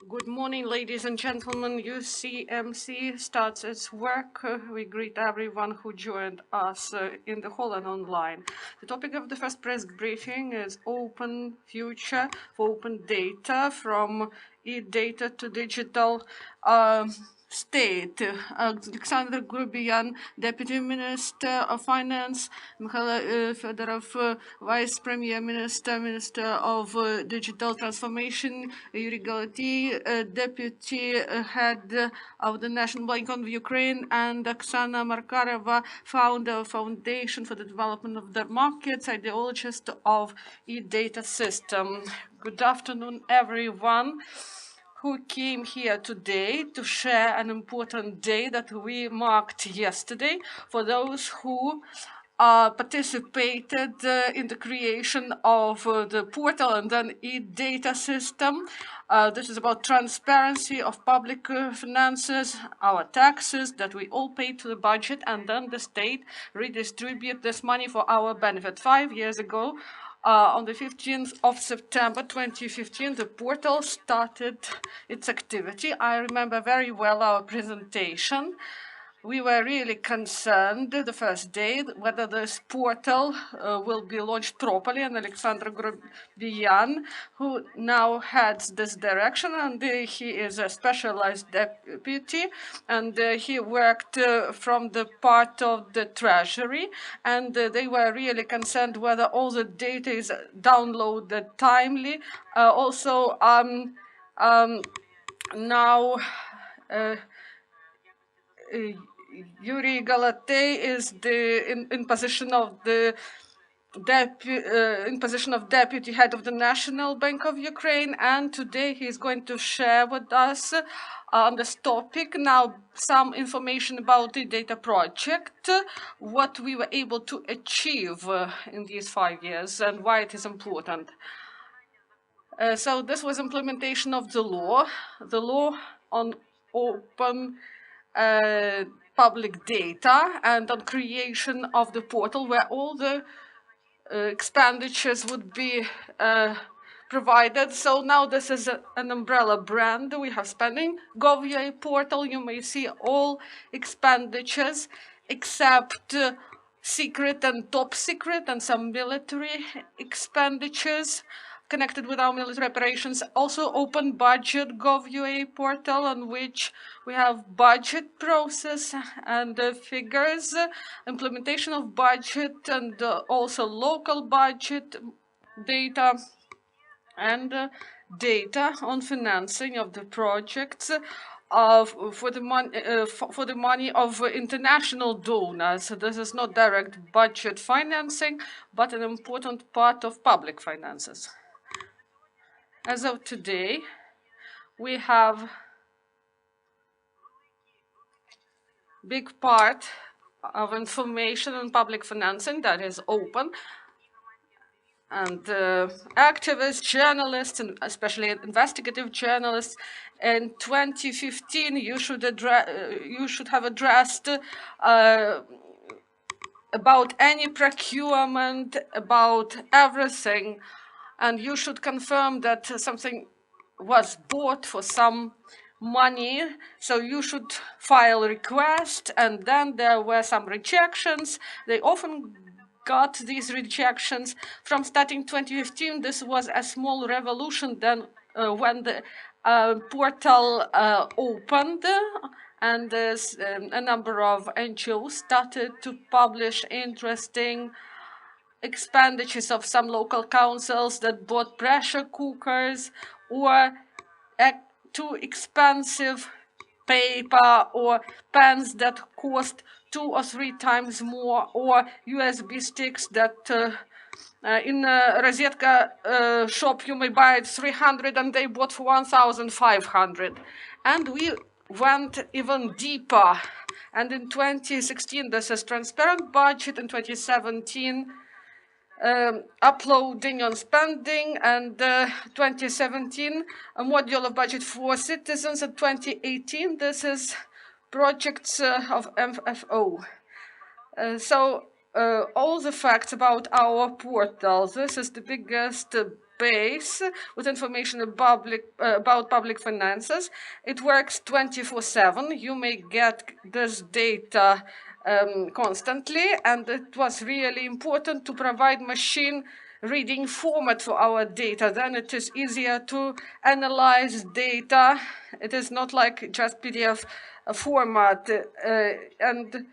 Good morning, ladies and gentlemen. Ucmc starts its work. We greet everyone who joined us in the hall and online. The topic of the first press briefing is Open Future for Open Data, from e-data to digital state. Alexander Grubian, Deputy Minister of Finance, Mikhail Fedorov, Vice Premier Minister, Minister of Digital Transformation, Yuri Galaty, Deputy Head of the National Bank of Ukraine, and Oksana Markarova, founder of Foundation for the Development of the Markets, ideologist of e-data system. Good afternoon, everyone who came here today to share an important day that we marked yesterday for those who participated in the creation of the portal and then e-data system. This is about transparency of public finances, our taxes that we all pay to the budget, and then the state redistribute this money for our benefit. 5 years ago, on the 15th of September 2015, the portal started its activity. I remember very well our presentation. We were really concerned the first day whether this portal will be launched properly, and Alexander Grubian, who now heads this direction, and he is a specialized deputy, and he worked from the part of the Treasury, and they were really concerned whether all the data is downloaded timely. Now Yuri Galaty is in position of the deputy head of the National Bank of Ukraine, and today he is going to share with us on this topic now some information about the data project, what we were able to achieve in these 5 years and why it is important. So this was implementation of the law on open public data and on creation of the portal where all the expenditures would be provided. So now this is an umbrella brand we have spending. Gov.ua portal, you may see all expenditures except secret and top secret and some military expenditures connected with our military operations. Also open budget Gov.ua portal, on which we have budget process and figures, implementation of budget, and also local budget data, and data on financing of the projects for the money of international donors. So this is not direct budget financing, but an important part of public finances. As of today, we have big part of information on public financing that is open, and activists, journalists, and especially investigative journalists, in 2015 you should have addressed about any procurement, about everything, and you should confirm that something was bought for some money. So you should file a request, and then there were some rejections. They often got these rejections. From starting 2015, this was a small revolution then when the portal opened, and a number of NGOs started to publish interesting expenditures of some local councils that bought pressure cookers or too expensive paper or pens that cost 2 or 3 times more, or USB sticks that in a Rosetka shop you may buy it 300 and they bought for 1,500. And we went even deeper. And in 2016, this is transparent budget. In 2017, uploading on spending, and 2017 a module of budget for citizens, and 2018 this is projects of MFO. So all the facts about our portal. This is the biggest base with information about public finances. It works 24/7. You may get this data constantly, and it was really important to provide machine reading format for our data. Then it is easier to analyze data. It is not like just PDF format. And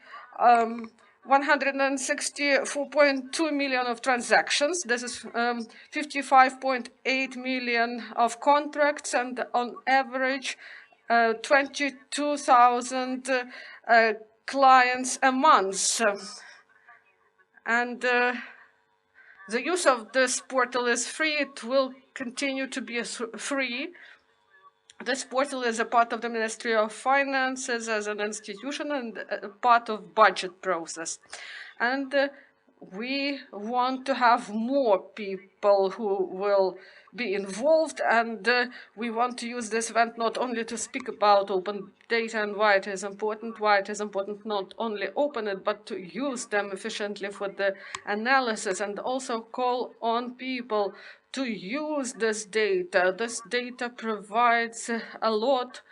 164.2 million of transactions. This is 55.8 million of contracts, and on average, 22,000 clients a month. And the use of this portal is free. It will continue to be free. This portal is a part of the Ministry of Finances as an institution and a part of budget process. And we want to have more people who will be involved, and we want to use this event not only to speak about open data and why it is important not only open it, but to use them efficiently for the analysis, and also call on people to use this data. This data provides a lot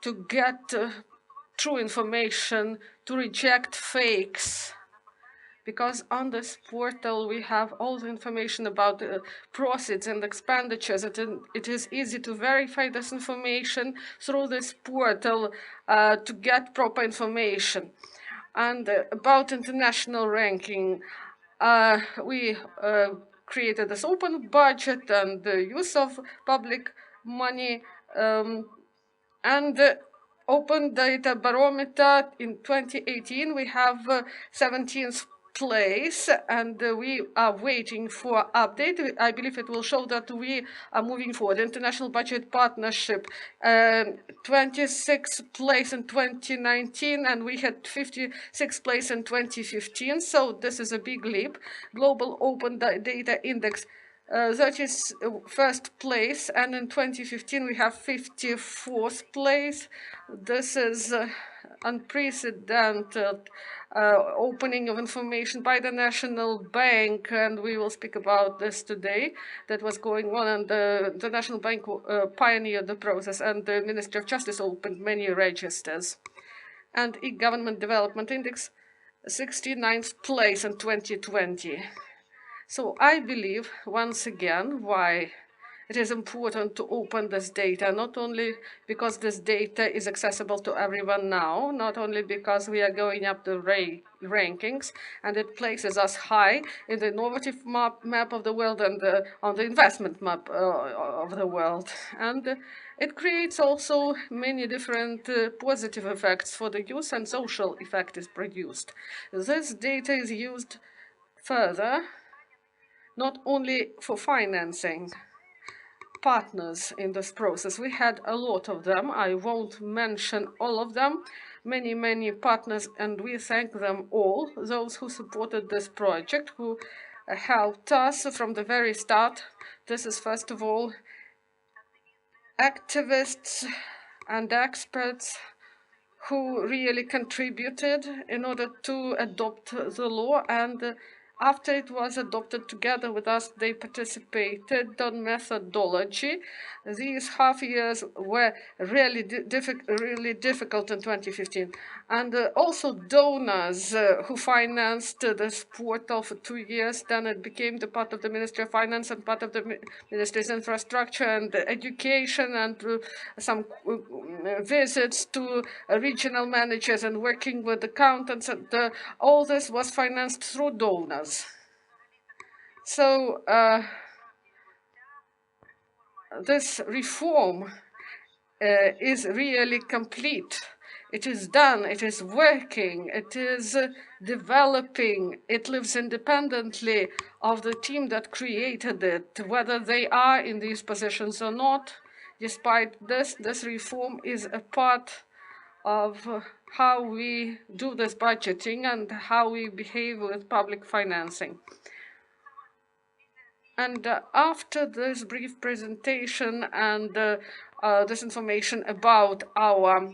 to get true information, to reject fakes. Because on this portal we have all the information about proceeds and expenditures. It is easy to verify this information through this portal to get proper information. And about international ranking, we created this open budget and the use of public money, and the Open Data Barometer in 2018, we have 17th place, and we are waiting for update. I believe it will show that we are moving forward. International Budget Partnership, 26th place in 2019, and we had 56th place in 2015. So this is a big leap. Global Open Data Index, that is first place, and in 2015 we have 54th place. This is unprecedented opening of information by the National Bank, and we will speak about this today. That was going on, and the National Bank pioneered the process, and the Ministry of Justice opened many registers. And E-Government Development Index, 69th place in 2020. So I believe, once again, why it is important to open this data, not only because this data is accessible to everyone now, not only because we are going up the rankings, and it places us high in the innovative map of the world and on the investment map of the world. And it creates also many different positive effects for the youth, and social effect is produced. This data is used further not only for financing partners in this process. We had a lot of them. I won't mention all of them. Many partners, and we thank them all, those who supported this project, who helped us from the very start. This is, first of all, activists and experts who really contributed in order to adopt the law, and after it was adopted together with us, they participated on methodology. These half years were really difficult in 2015. And also donors who financed this portal for 2 years. Then it became the part of the Ministry of Finance and part of the Ministry's infrastructure and education, and some visits to regional managers and working with accountants. And all this was financed through donors. So this reform is really complete. It is done, it is working, it is developing, it lives independently of the team that created it, whether they are in these positions or not. Despite this reform is a part of how we do this budgeting and how we behave with public financing. And after this brief presentation and this information about our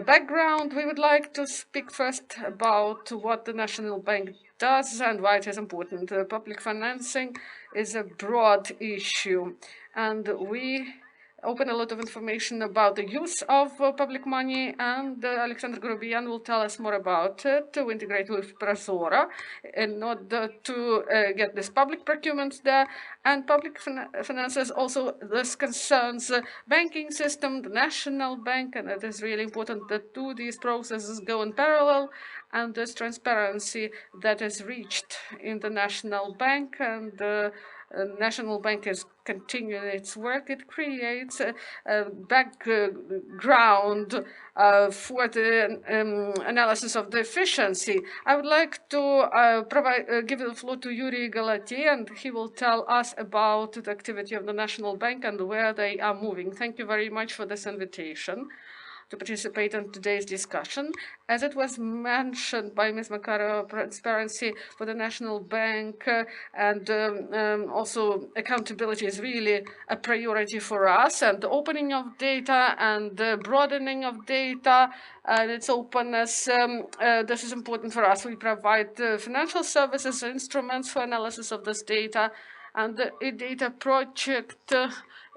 background, we would like to speak first about what the National Bank does and why it is important. Public financing is a broad issue, and we open a lot of information about the use of public money, and Alexander Grobian will tell us more about it to integrate with Prozora in order to get this public procurement there. And public finances also, this concerns banking system, the national bank, and it is really important that two these processes go in parallel, and there's transparency that is reached in the national bank, and the National Bank is continuing its work. It creates a background for the analysis of the efficiency. I would like to give the floor to Yuri Galati, and he will tell us about the activity of the National Bank and where they are moving. Thank you very much for this invitation to participate in today's discussion. As it was mentioned by Ms. Makarova, transparency for the National Bank and also accountability is really a priority for us, and the opening of data and the broadening of data and its openness, this is important for us. We provide financial services, instruments for analysis of this data, and the e-data project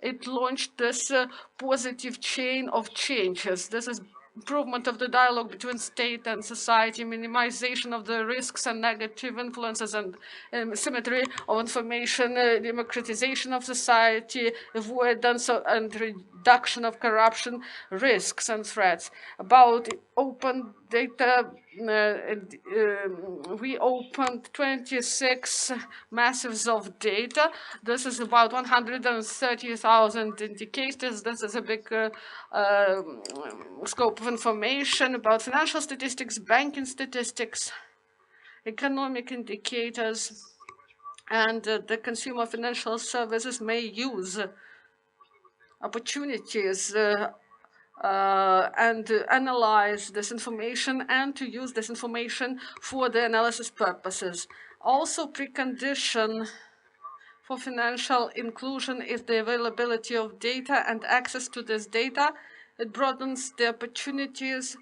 it launched this positive chain of changes. This is improvement of the dialogue between state and society, minimization of the risks and negative influences and symmetry of information, democratization of society, avoidance and reduction of corruption, risks and threats. About open data, we opened 26 massives of data. This is about 130,000 indicators. This is a big scope of information about financial statistics, banking statistics, economic indicators, and the consumer financial services may use opportunities and analyze this information and to use this information for the analysis purposes. Also, precondition for financial inclusion is the availability of data and access to this data. It broadens the opportunities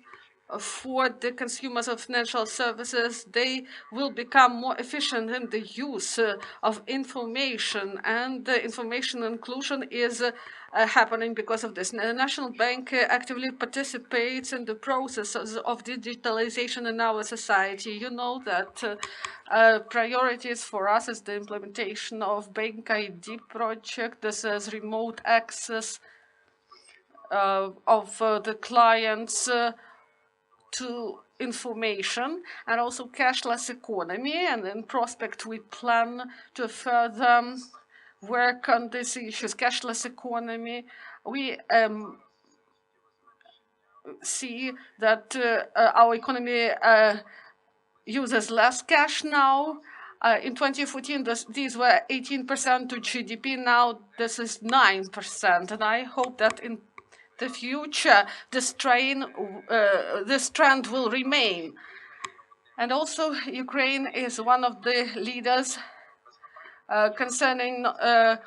for the consumers of financial services. They will become more efficient in the use of information, and the information inclusion is happening because of this. The National Bank actively participates in the processes of digitalization in our society. You know that priorities for us is the implementation of Bank ID project. This is remote access of the clients to information, and also cashless economy. And in prospect, we plan to further work on these issues. Cashless economy, we see that our economy uses less cash now. In 2014, these were 18% to GDP. Now this is 9%, and I hope that in the future this trend will remain. And also, Ukraine is one of the leaders concerning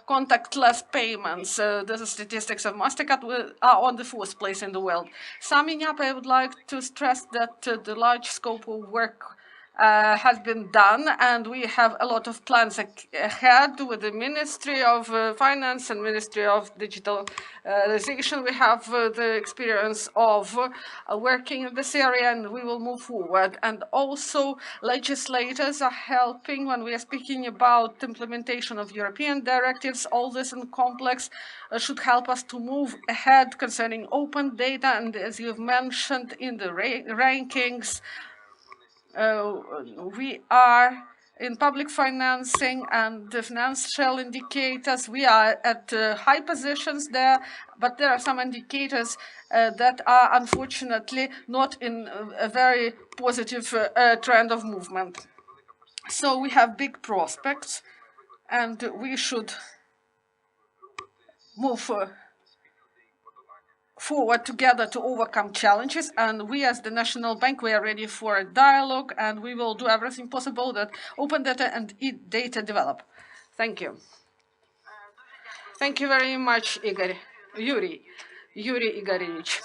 contactless payments. The statistics of MasterCard are on the 4th place in the world. Summing up, I would like to stress that the large scope of work has been done, and we have a lot of plans ahead with the Ministry of Finance and Ministry of Digitalization. We have the experience of working in this area, and we will move forward. And also, legislators are helping when we are speaking about implementation of European directives. All this in complex should help us to move ahead concerning open data, and as you've mentioned in the rankings, we are in public financing and the financial indicators. We are at high positions there, but there are some indicators that are unfortunately not in a very positive trend of movement. So we have big prospects, and we should move forward together to overcome challenges. And we as the National Bank, we are ready for a dialogue, and we will do everything possible that open data and e-data develop. Thank you. Thank you very much, Yuri Igorevich.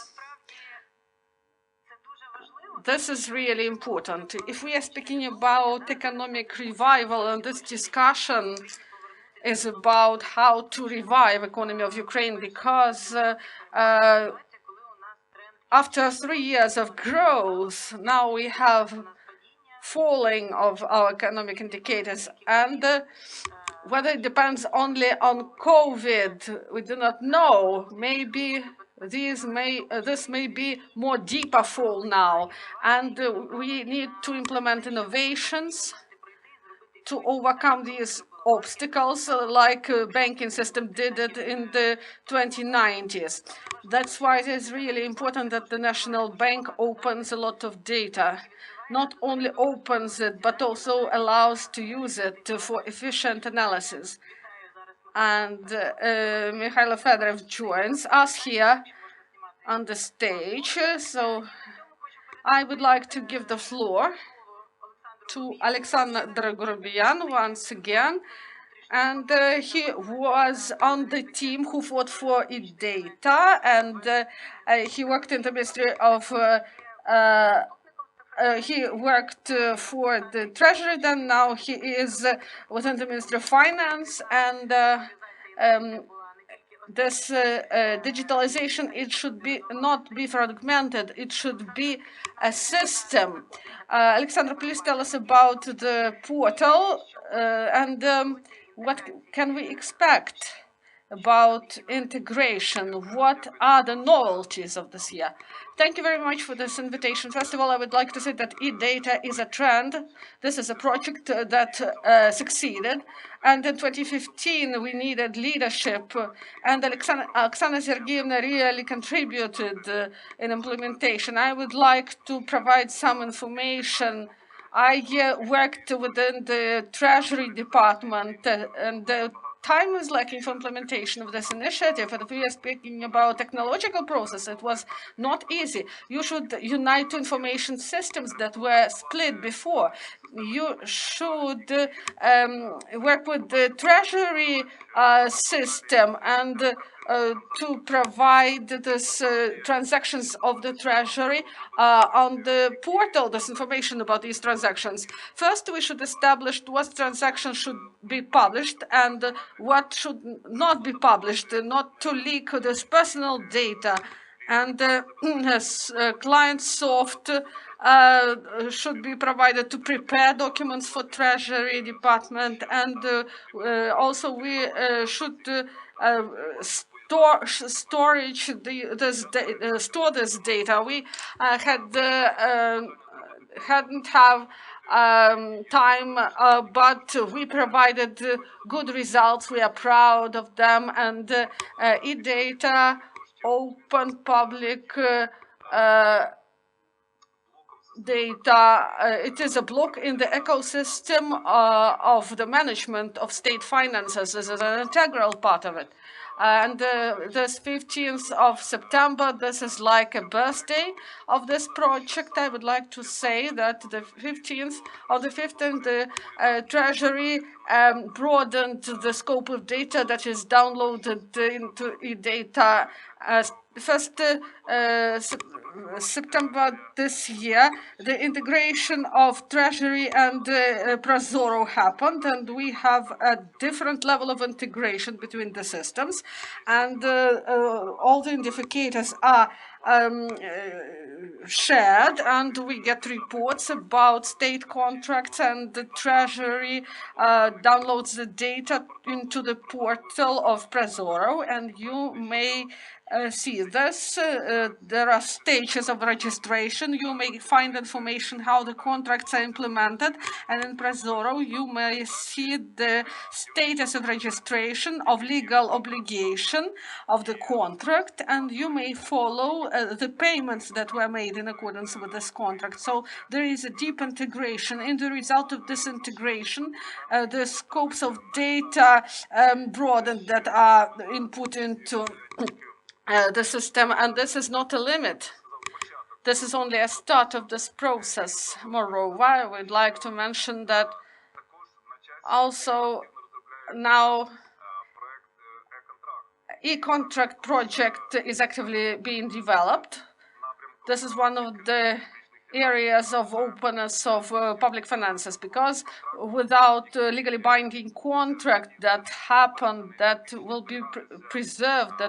this is really important. If we are speaking about economic revival, and this discussion is about how to revive economy of Ukraine, because after 3 years of growth, now we have falling of our economic indicators, and whether it depends only on COVID, we do not know. Maybe this may be more deeper fall now, and we need to implement innovations to overcome these obstacles, like banking system did it in the 2090s. That's why it is really important that the National Bank opens a lot of data. Not only opens it, but also allows to use it for efficient analysis. And Mikhail Fedorov joins us here on the stage. So I would like to give the floor to Alexander Gorbian once again. And he was on the team who fought for e-data, and he worked in the Ministry of he worked for the Treasury, then now he is within the Ministry of Finance, and this digitalization, it should be not be fragmented, it should be a system. Alexander, please tell us about the portal and what can we expect about integration? What are the novelties of this year? Thank you very much for this invitation. First of all, I would like to say that e-data is a trend. This is a project that succeeded. And in 2015, we needed leadership. And Oksana Sergeyevna really contributed in implementation. I would like to provide some information. I worked within the Treasury Department, and the time is lacking for implementation of this initiative. And if we are speaking about technological process, it was not easy. You should unite two information systems that were split before. You should work with the Treasury system and to provide this transactions of the Treasury on the portal, this information about these transactions. First, we should establish what transactions should be published and what should not be published, not to leak this personal data. And client soft should be provided to prepare documents for Treasury Department, and also we should store this data. We hadn't have time, but we provided good results. We are proud of them, and e-data, open public data, it is a block in the ecosystem of the management of state finances. This is an integral part of it. And this 15th of September, this is like a birthday of this project. I would like to say that the 15th of the 15th, the Treasury broadened the scope of data that is downloaded into e-data. First September this year, the integration of Treasury and Prozoro happened, and we have a different level of integration between the systems, and all the indicators are shared, and we get reports about state contracts, and the Treasury downloads the data into the portal of Prozoro, and you may see this. There are stages of registration. You may find information how the contracts are implemented, and in Prozoro you may see the status of registration, of legal obligation of the contract, and you may follow the payments that were made in accordance with this contract. So there is a deep integration. In the result of this integration, the scopes of data broadened that are input into the system, and this is not a limit. This is only a start of this process. Moreover, I would like to mention that also now e-contract project is actively being developed. This is one of the areas of openness of public finances, because without legally binding contract that happen, that will be preserved,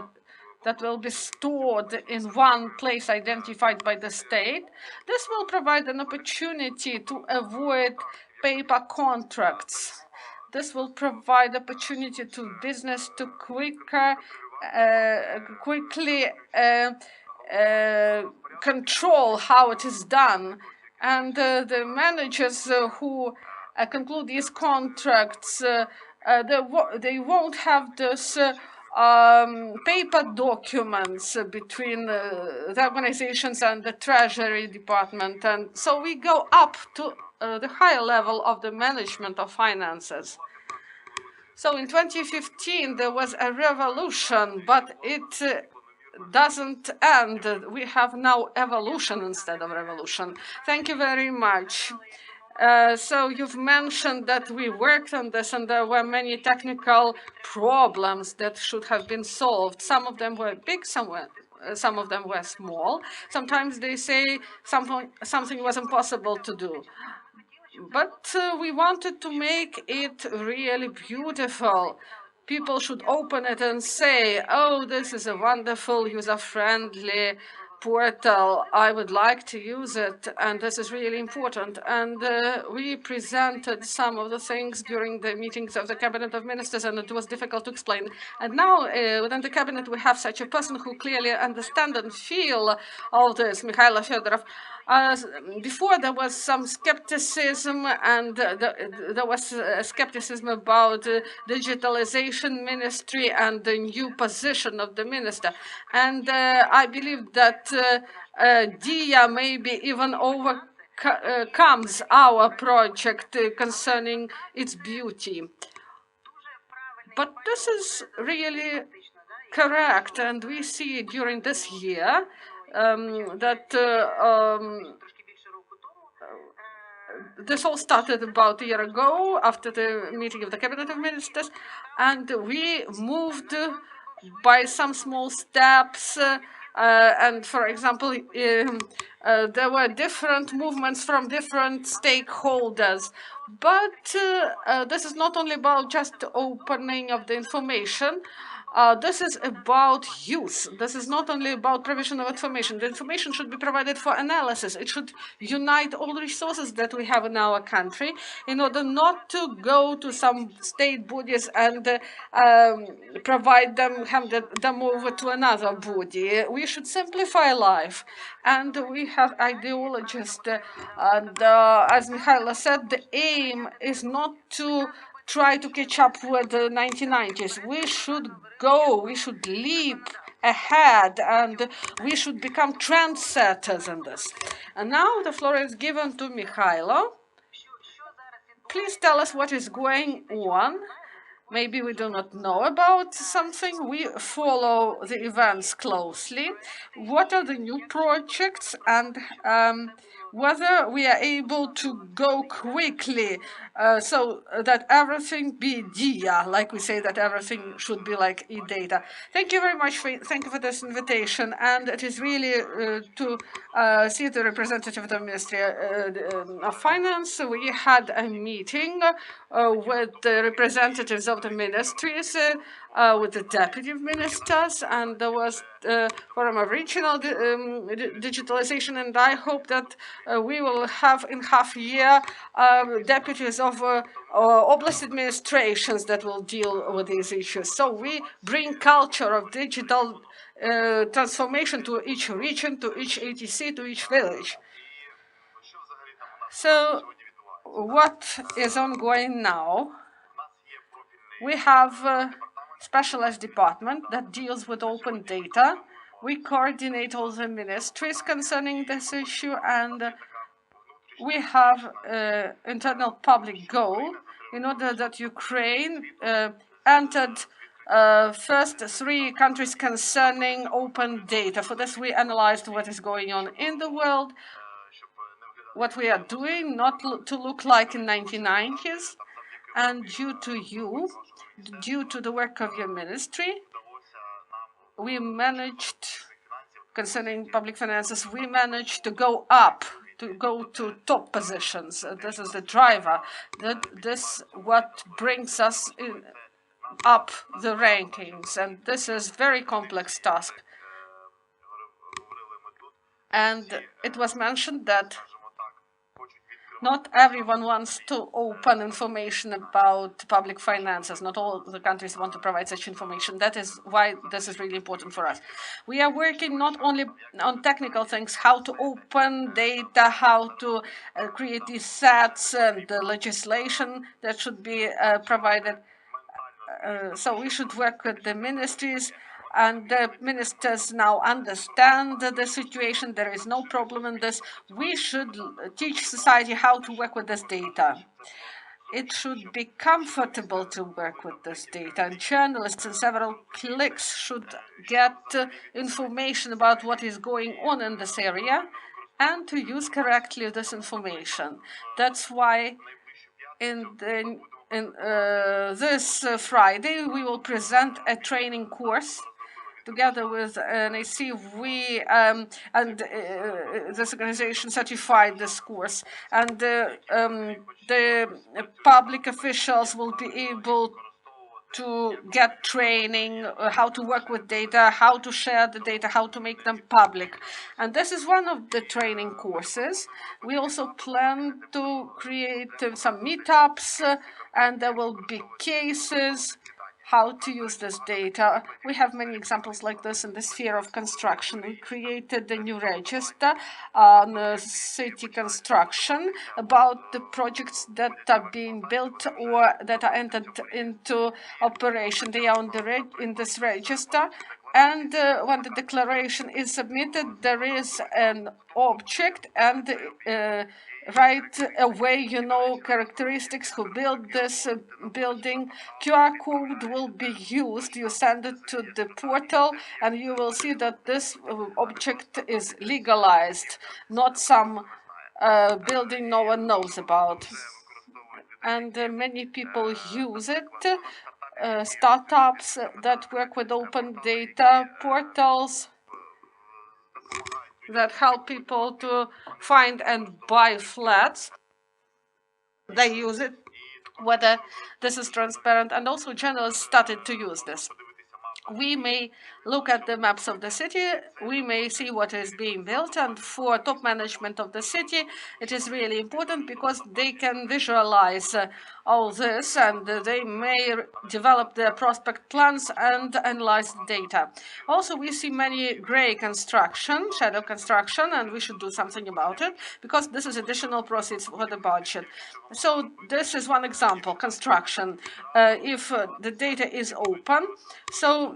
that will be stored in one place identified by the state, this will provide an opportunity to avoid paper contracts. This will provide opportunity to business to quickly control how it is done. And the managers who conclude these contracts, they won't have this paper documents between the organizations and the Treasury Department. And so we go up to the higher level of the management of finances. So in 2015, there was a revolution, but it doesn't end. We have now evolution instead of revolution. Thank you very much. So you've mentioned that we worked on this and there were many technical problems that should have been solved. Some of them were big, some of them were small. Sometimes they say something was impossible to do. But we wanted to make it really beautiful. People should open it and say, oh, this is a wonderful, user-friendly portal. I would like to use it, and this is really important. And we presented some of the things during the meetings of the Cabinet of Ministers, and it was difficult to explain. And now, within the Cabinet, we have such a person who clearly understands and feels all this, Mikhailo Fedorov. Before there was some skepticism, and there was skepticism about digitalization ministry and the new position of the minister. And I believe that DIA maybe even overcomes our project concerning its beauty. But this is really correct, and we see during this year that this all started about a year ago after the meeting of the Cabinet of Ministers, and we moved by some small steps. And for example, there were different movements from different stakeholders. But this is not only about just opening of the information. This is about use. This is not only about provision of information. The information should be provided for analysis. It should unite all the resources that we have in our country in order not to go to some state bodies and provide them, hand them over to another body. We should simplify life. And we have ideologists. And as Mikhailo said, the aim is not to try to catch up with the 1990s. We should leap ahead, and we should become trendsetters in this. And now the floor is given to Mikhailo. Please tell us what is going on. Maybe we do not know about something. We follow the events closely. What are the new projects, and whether we are able to go quickly so that everything be DIA, like we say that everything should be like e-data. Thank you very much. Thank you for this invitation, and it is really to see the representative of the Ministry of Finance. We had a meeting with the representatives of the ministries, with the deputy ministers, and there was forum of regional digitalization, and I hope that we will have in half a year deputies of oblast administrations that will deal with these issues. So we bring culture of digital transformation to each region, to each ATC, to each village. So what is ongoing now? We have a specialized department that deals with open data. We coordinate all the ministries concerning this issue, and we have an internal public goal in order that Ukraine entered first 3 countries concerning open data. For this, we analyzed what is going on in the world, what we are doing, not to look like in 1990s, and due to the work of your ministry, we managed, concerning public finances, we managed to go up to go to top positions. This is the driver. This what brings us up the rankings, and this is very complex task. And it was mentioned that not everyone wants to open information about public finances. Not all the countries want to provide such information. That is why this is really important for us. We are working not only on technical things, how to open data, how to create these sets and the legislation that should be provided. So we should work with the ministries, and the ministers now understand the situation. There is no problem in this. We should teach society how to work with this data. It should be comfortable to work with this data, and journalists in several clicks should get information about what is going on in this area and to use correctly this information. That's why this Friday, we will present a training course together with NAC. We and this organization certified this course, and the public officials will be able to get training, how to work with data, how to share the data, how to make them public. And this is one of the training courses. We also plan to create some meetups, and there will be cases how to use this data. We have many examples like this in the sphere of construction. We created a new register on city construction about the projects that are being built or that are entered into operation. They are in this register. And when the declaration is submitted, there is an object, and right away, characteristics who built this building. QR code will be used. You send it to the portal, and you will see that this object is legalized, not some building no one knows about. And many people use it. Startups that work with open data, portals that help people to find and buy flats. They use it, whether this is transparent, and also journalists started to use this. We may look at the maps of the city, we may see what is being built, and for top management of the city, it is really important because they can visualize all this, and they may develop their prospect plans and analyze the data. Also, we see many gray construction, shadow construction, and we should do something about it because this is additional proceeds for the budget. So this is one example, construction. If the data is open, so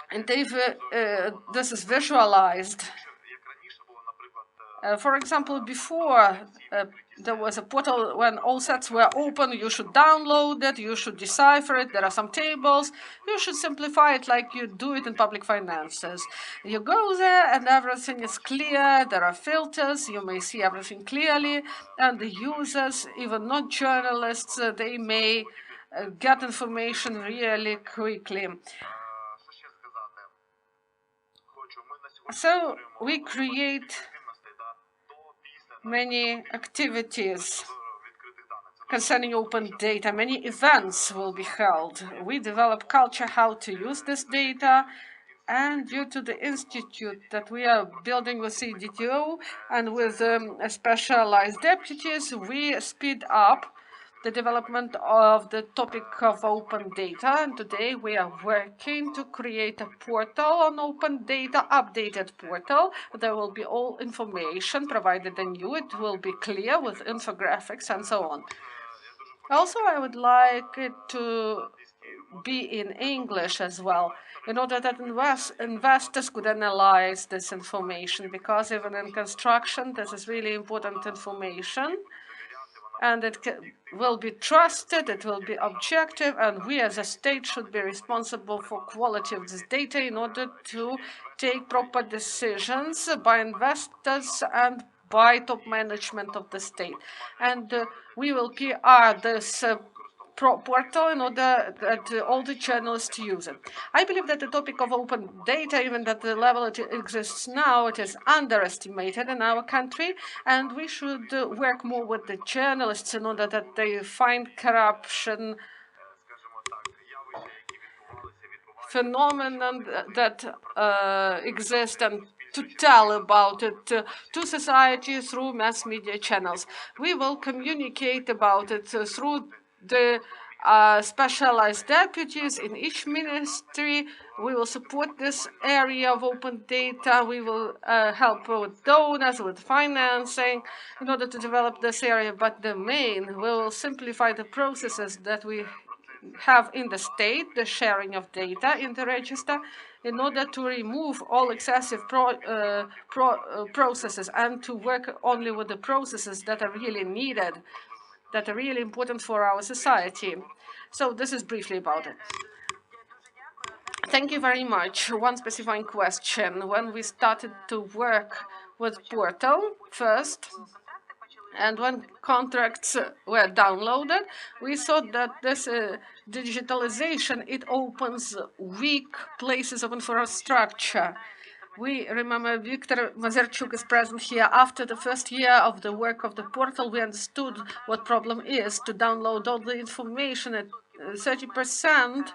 and if this is visualized, for example, before there was a portal when all sets were open, you should download it, you should decipher it, there are some tables, you should simplify it like you do it in public finances. You go there and everything is clear, there are filters, you may see everything clearly, and the users, even not journalists, they may get information really quickly. So we create many activities concerning open data. Many events will be held. We develop culture how to use this data, and due to the institute that we are building with CDTO and with specialized deputies, we speed up the development of the topic of open data, and today we are working to create a portal on open data, updated portal. There will be all information provided anew. It will be clear with infographics and so on. Also, I would like it to be in English as well, in order that investors could analyze this information, because even in construction, this is really important information. And it will be trusted, it will be objective, and we as a state should be responsible for quality of this data in order to take proper decisions by investors and by top management of the state. And we will PR this portal in order that all the journalists use it. I believe that the topic of open data, even at the level it exists now, it is underestimated in our country, and we should work more with the journalists in order that they find corruption phenomenon that exist and to tell about it to society through mass media channels. We will communicate about it through the specialized deputies in each ministry. We will support this area of open data. We will help with donors, with financing in order to develop this area. But the main, we will simplify the processes that we have in the state, the sharing of data in the register, in order to remove all excessive processes and to work only with the processes that are really needed, that are really important for our society. So this is briefly about it. Thank you very much. One specifying question. When we started to work with Portal first, and when contracts were downloaded, we saw that this digitalization, it opens weak places of infrastructure. We remember Viktor Mazerchuk is present here. After the first year of the work of the portal, we understood what problem is to download all the information at 30%.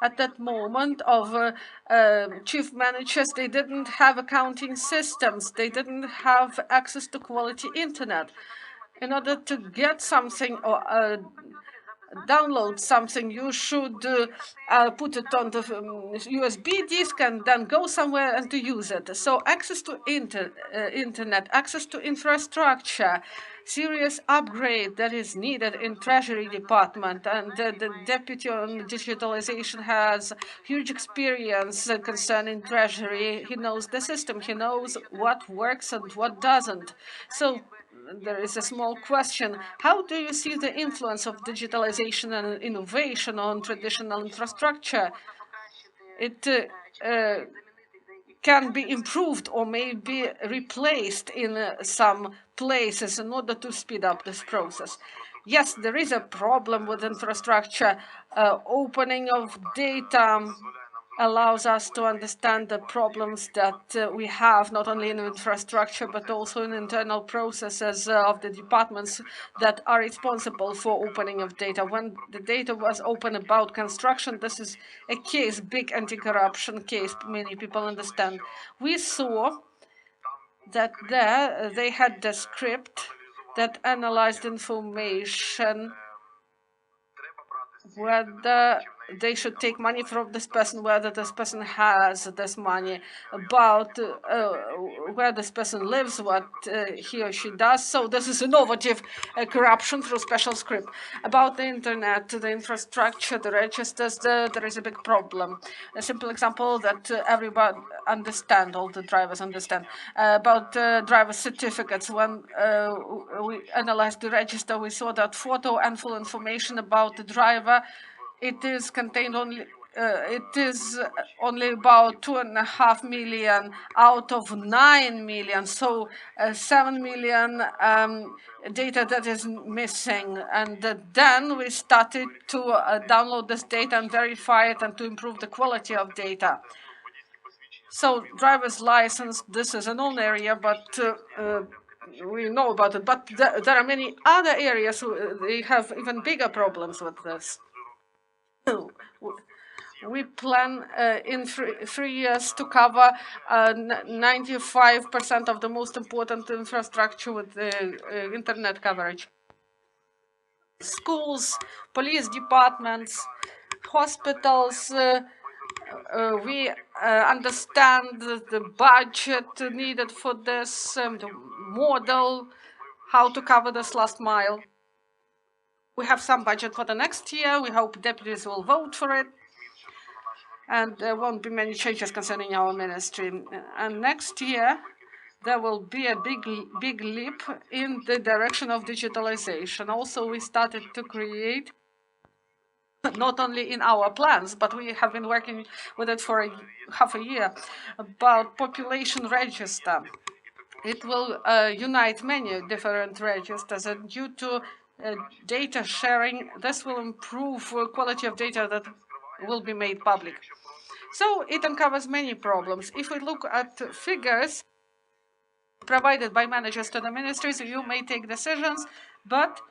At that moment of chief managers, they didn't have accounting systems. They didn't have access to quality internet. In order to get something or download something, you should put it on the USB disk and then go somewhere and to use it. So access to internet, access to infrastructure, serious upgrade that is needed in Treasury Department. And the Deputy on Digitalization has huge experience concerning Treasury. He knows the system. He knows what works and what doesn't. So there is a small question. How do you see the influence of digitalization and innovation on traditional infrastructure? It can be improved or maybe replaced in some places in order to speed up this process. Yes, there is a problem with infrastructure. Opening of data allows us to understand the problems that we have, not only in infrastructure, but also in internal processes of the departments that are responsible for opening of data. When the data was open about construction, this is a case, big anti-corruption case, many people understand. We saw that there they had the script that analyzed information whether they should take money from this person, whether this person has this money, about where this person lives, what he or she does. So this is innovative corruption through special script. About the internet, the infrastructure, the registers, there is a big problem. A simple example that everybody understand, all the drivers understand, about driver certificates. When we analyzed the register, we saw that photo and full information about the driver, it is contained only. It is only about 2.5 million out of 9 million, so 7 million data that is missing. And then we started to download this data and verify it and to improve the quality of data. So driver's license, this is a known area, but we know about it. But there are many other areas they have even bigger problems with this. We plan in 3 years to cover 95% of the most important infrastructure with the internet coverage. Schools, police departments, hospitals, we understand the budget needed for this, the model, how to cover this last mile. We have some budget for the next year. We hope deputies will vote for it. And there won't be many changes concerning our ministry. And next year, there will be a big leap in the direction of digitalization. Also, we started to create, not only in our plans, but we have been working with it for half a year, about population register. It will unite many different registers, and due to data sharing. This will improve quality of data that will be made public. So it uncovers many problems. If we look at figures provided by managers to the ministries, you may take decisions, but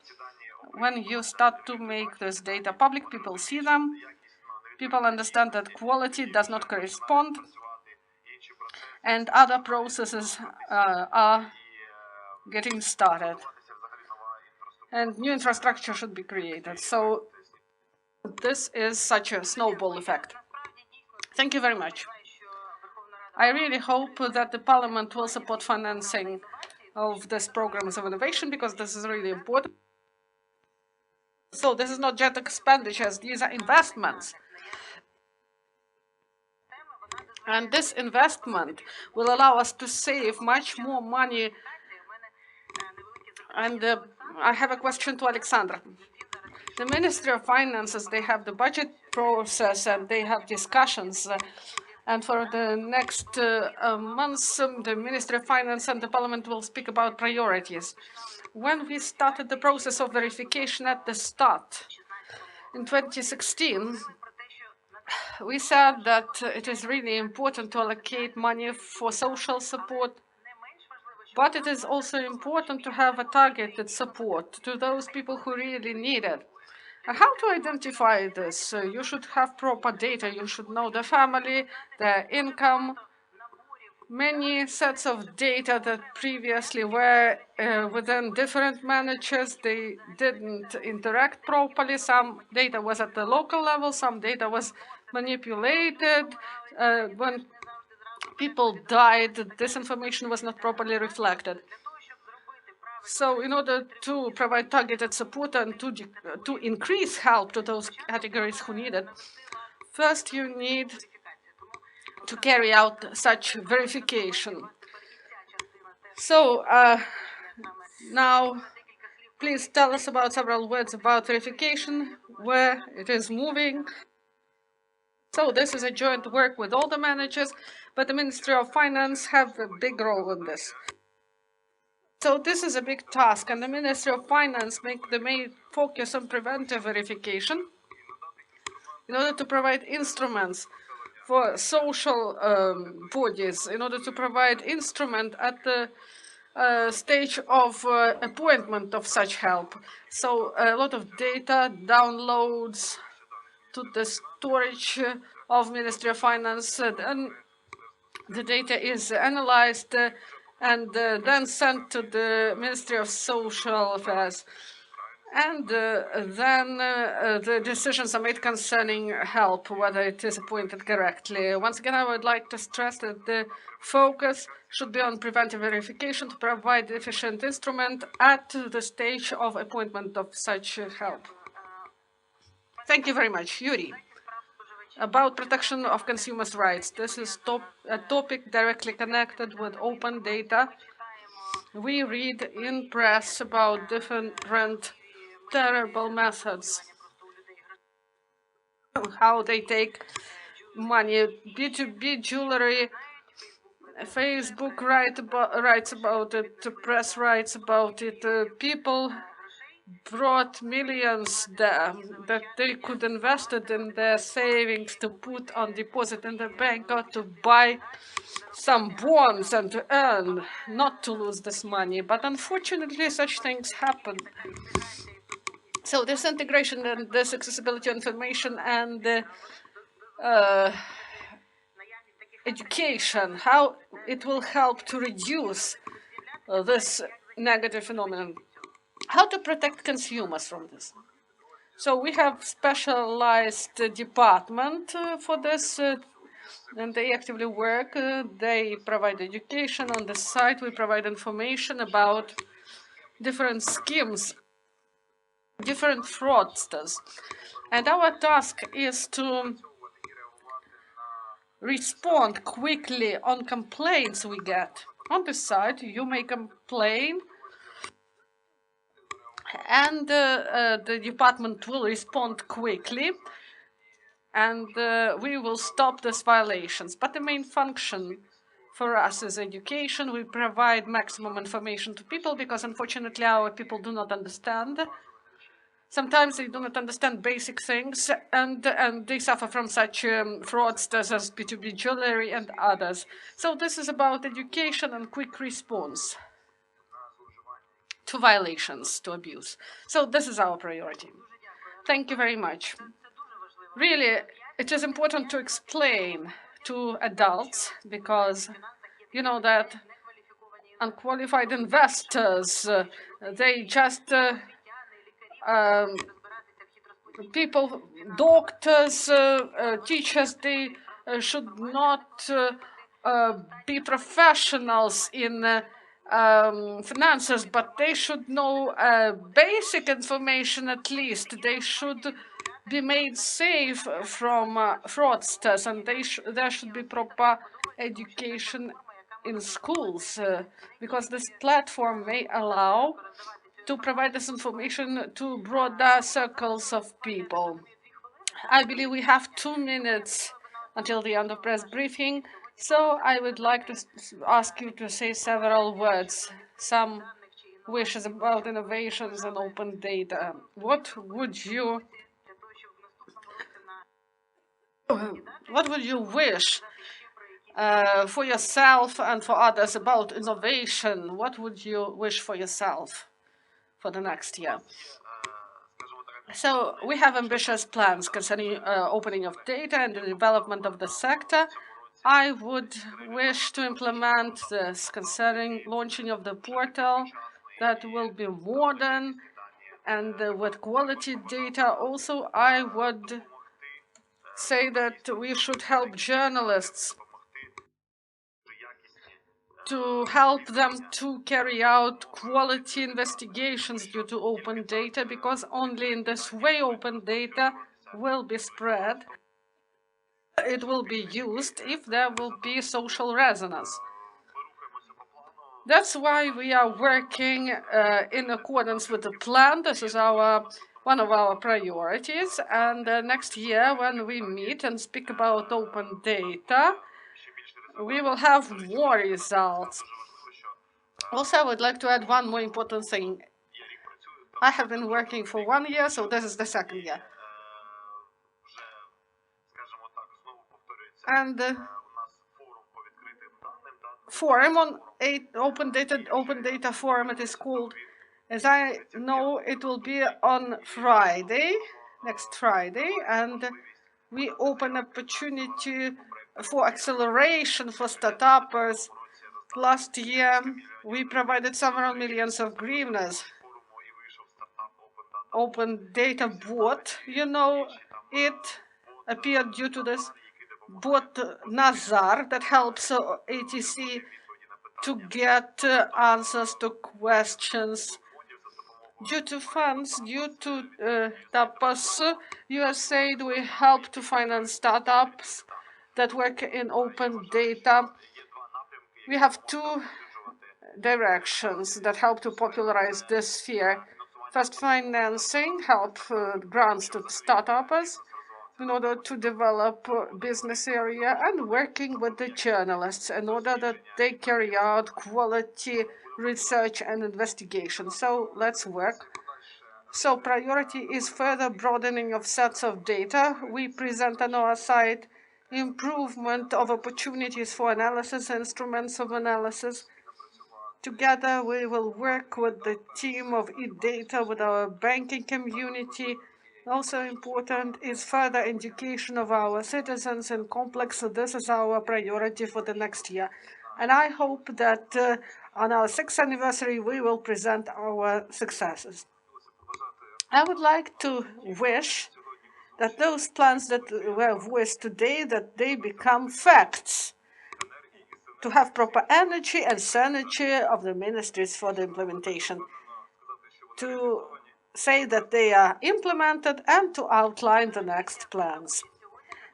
when you start to make this data public, people see them, people understand that quality does not correspond, and other processes are getting started. And new infrastructure should be created. So this is such a snowball effect. Thank you very much. I really hope that the Parliament will support financing of these programs of innovation, because this is really important. So this is not just expenditures, these are investments. And this investment will allow us to save much more money. And I have a question to Alexandra. The Ministry of Finances, they have the budget process and they have discussions. And for the next months, the Ministry of Finance and the Parliament will speak about priorities. When we started the process of verification at the start, in 2016, we said that it is really important to allocate money for social support, but it is also important to have a targeted support to those people who really need it. How to identify this? You should have proper data. You should know the family, their income, many sets of data that previously were within different managers. They didn't interact properly. Some data was at the local level. Some data was manipulated. When people died, this information was not properly reflected. So in order to provide targeted support and to increase help to those categories who need it, first you need to carry out such verification. So now please tell us about several words about verification, where it is moving. So this is a joint work with all the managers, but the Ministry of Finance have a big role in this. So this is a big task, and the Ministry of Finance make the main focus on preventive verification in order to provide instruments for social bodies, in order to provide instrument at the stage of appointment of such help. So a lot of data downloads to the storage of Ministry of Finance, and the data is analyzed and then sent to the Ministry of Social Affairs. And then the decisions are made concerning help, whether it is appointed correctly. Once again, I would like to stress that the focus should be on preventive verification to provide efficient instrument at the stage of appointment of such help. Thank you very much. Yuri, about protection of consumers' rights. This is a topic directly connected with open data. We read in press about different terrible methods, how they take money, B2B jewelry. Facebook writes about it, the press writes about it. People brought millions there that they could invest it in their savings to put on deposit in the bank, or to buy some bonds and to earn, not to lose this money. But unfortunately, such things happen. So this integration and this accessibility of information and education, how it will help to reduce this negative phenomenon. How to protect consumers from this? So we have specialized department for this, and they actively work. They provide education on the site. We provide information about different schemes, different fraudsters. And our task is to respond quickly on complaints we get. On the site, you may complain, and the department will respond quickly, and we will stop these violations. But the main function for us is education. We provide maximum information to people because unfortunately our people do not understand Sometimes they do not understand basic things, and they suffer from such fraudsters as B2B jewelry and others. So this is about education and quick response to violations, to abuse. So this is our priority. Thank you very much. Really, it is important to explain to adults because you know that unqualified investors, they just people, doctors, teachers, they should not be professionals in finances, but they should know basic information at least. They should be made safe from fraudsters, and there should be proper education in schools, because this platform may allow to provide this information to broader circles of people. I believe we have 2 minutes until the end of press briefing, so I would like to ask you to say several words, some wishes about innovations and open data. What would you wish for yourself and for others about innovation? What would you wish for yourself for the next year? So we have ambitious plans concerning opening of data and the development of the sector. I would wish to implement this concerning launching of the portal that will be modern and with quality data. Also, I would say that we should help journalists to help them to carry out quality investigations due to open data, because only in this way open data will be spread. It will be used if there will be social resonance. That's why we are working in accordance with the plan. This is one of our priorities. And next year, when we meet and speak about open data, we will have more results. Also, I would like to add one more important thing. I have been working for 1 year, so this is the 2nd year. And the forum on open data forum, it is called. As I know, it will be on Friday, next Friday, and we open opportunity for acceleration for startups. Last year, we provided several millions of hryvnias. Open data bot, you know, it appeared due to this bot Nazar that helps ATC to get answers to questions. Due to funds, due to TAPAS, USAID, we help to finance startups that work in open data. We have 2 directions that help to popularize this sphere. First, financing, help grants to startups in order to develop business area, and working with the journalists in order that they carry out quality research and investigation. So let's work. So priority is further broadening of sets of data. We present on our site improvement of opportunities for analysis, instruments of analysis. Together, we will work with the team of eData, with our banking community. Also important is further education of our citizens in complex. So this is our priority for the next year. And I hope that on our 6th anniversary, we will present our successes. I would like to wish that those plans that were voiced today, that they become facts, to have proper energy and synergy of the ministries for the implementation, to say that they are implemented and to outline the next plans.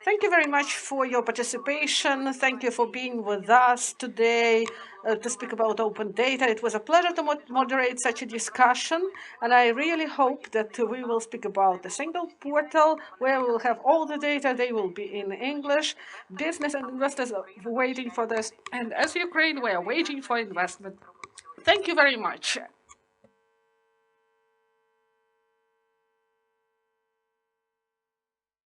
Thank you very much for your participation. Thank you for being with us today to speak about open data. It was a pleasure to moderate such a discussion, and I really hope that we will speak about the single portal where we'll have all the data. They will be in English. Business and investors are waiting for this, and as Ukraine, we are waiting for investment. Thank you very much.